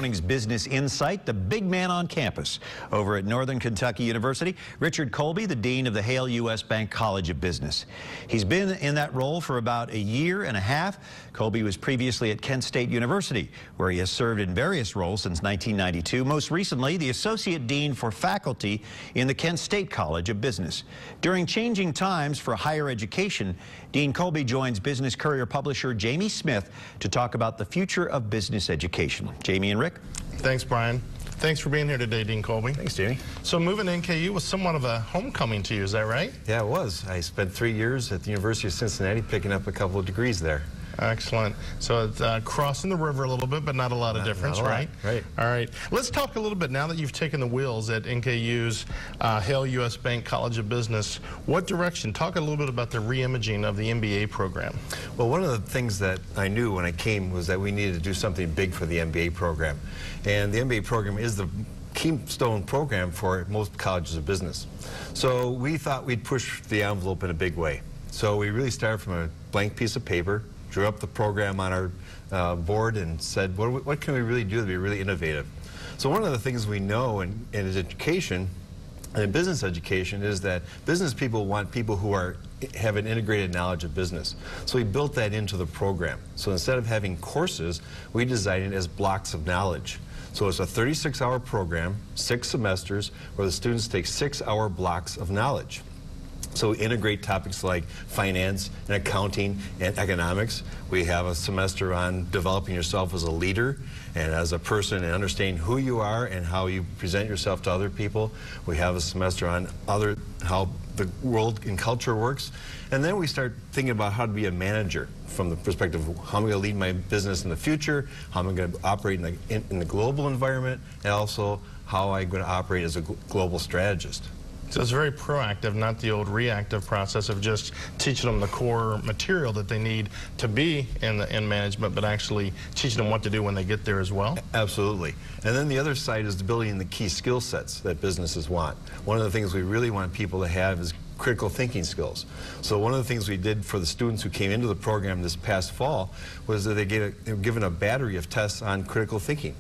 morning's Business Insight, the big man on campus over at Northern Kentucky University, Richard Colby, the Dean of the Hale U.S. Bank College of Business. He's been in that role for about a year and a half. Colby was previously at Kent State University, where he has served in various roles since 1992, most recently the Associate Dean for Faculty in the Kent State College of Business. During changing times for higher education, Dean Colby joins Business Courier publisher Jamie Smith to talk about the future of business education. Jamie and Rick. Thanks, Brian. Thanks for being here today, Dean Colby. Thanks, Jamie. So moving to NKU was somewhat of a homecoming to you, is that right? Yeah, it was. I spent 3 years at the University of Cincinnati picking up a couple of degrees there. Excellent. So it's crossing the river a little bit, but not a lot of difference, right? Right. All right. Let's talk a little bit now that you've taken the wheels at NKU's Hale U.S. Bank College of Business. What direction? Talk a little bit about the re-imaging of the MBA program. Well, one of the things that I knew when I came was that we needed to do something big for the MBA program. And the MBA program is the keystone program for most colleges of business. So we thought we'd push the envelope in a big way. So we really started from a blank piece of paper, drew up the program on our board and said, what can we really do to be really innovative? So one of the things we know in education, and in business education, is that business people want people who have an integrated knowledge of business. So we built that into the program. So instead of having courses, we designed it as blocks of knowledge. So it's a 36-hour program, 6 semesters, where the students take 6-hour blocks of knowledge. So we integrate topics like finance and accounting and economics. We have a semester on developing yourself as a leader and as a person and understanding who you are and how you present yourself to other people. We have a semester on how the world and culture works. And then we start thinking about how to be a manager from the perspective of how I'm going to lead my business in the future, how I'm going to operate in the global environment, and also how I'm going to operate as a global strategist. So it's very proactive, not the old reactive process of just teaching them the core material that they need to be in management, but actually teaching them what to do when they get there as well. Absolutely. And then the other side is building the key skill sets that businesses want. One of the things we really want people to have is critical thinking skills. So one of the things we did for the students who came into the program this past fall was that they were given a battery of tests on critical thinking.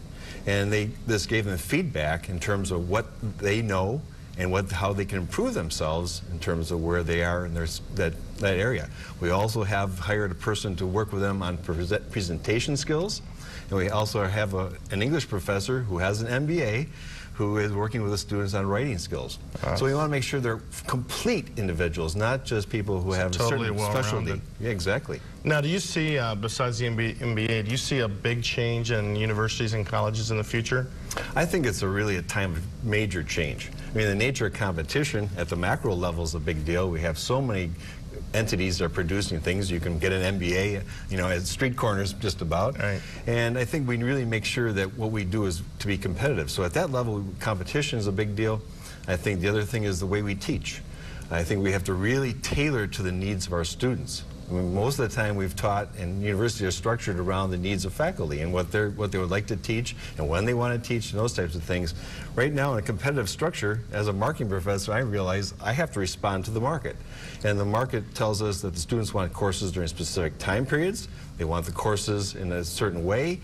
And this gave them feedback in terms of what they know and how they can improve themselves in terms of where they are in that area. We also have hired a person to work with them on presentation skills, and we also have an English professor who has an MBA who is working with the students on writing skills. So we want to make sure they're complete individuals, not just people who have totally a certain specialty. Yeah, exactly. Now, do you see, besides the MBA, do you see a big change in universities and colleges in the future? I think it's really a time of major change. I mean, the nature of competition at the macro level is a big deal. We have so many entities that are producing things. You can get an MBA, at street corners just about. Right. And I think we really make sure that what we do is to be competitive. So at that level, competition is a big deal. I think the other thing is the way we teach. I think we have to really tailor to the needs of our students. I mean, most of the time we've taught, and universities are structured around the needs of faculty and what they would like to teach and when they want to teach and those types of things. Right now in a competitive structure, as a marketing professor, I realize I have to respond to the market. And the market tells us that the students want courses during specific time periods. They want the courses in a certain way.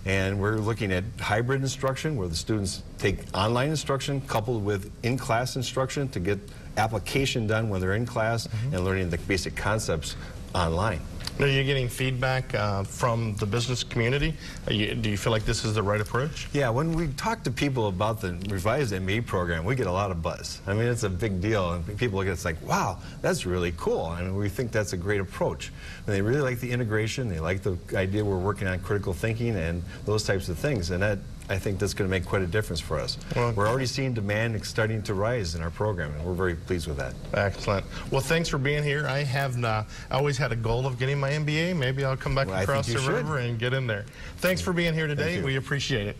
And we're looking at hybrid instruction where the students take online instruction coupled with in-class instruction to get application done when they're in class and learning the basic concepts online. Are you getting feedback from the business community? Do you feel like this is the right approach? Yeah, when we talk to people about the revised MBA program, we get a lot of buzz. I mean, it's a big deal, and people look at it like, wow, that's really cool, and we think that's a great approach. And they really like the integration, they like the idea we're working on critical thinking and those types of things, and that, I think that's going to make quite a difference for us. Well, we're already seeing demand starting to rise in our program, and we're very pleased with that. Excellent. Well, thanks for being here. I always had a goal of getting my MBA. Maybe I'll come back across the river and get in there. Thanks for being here today. We appreciate it.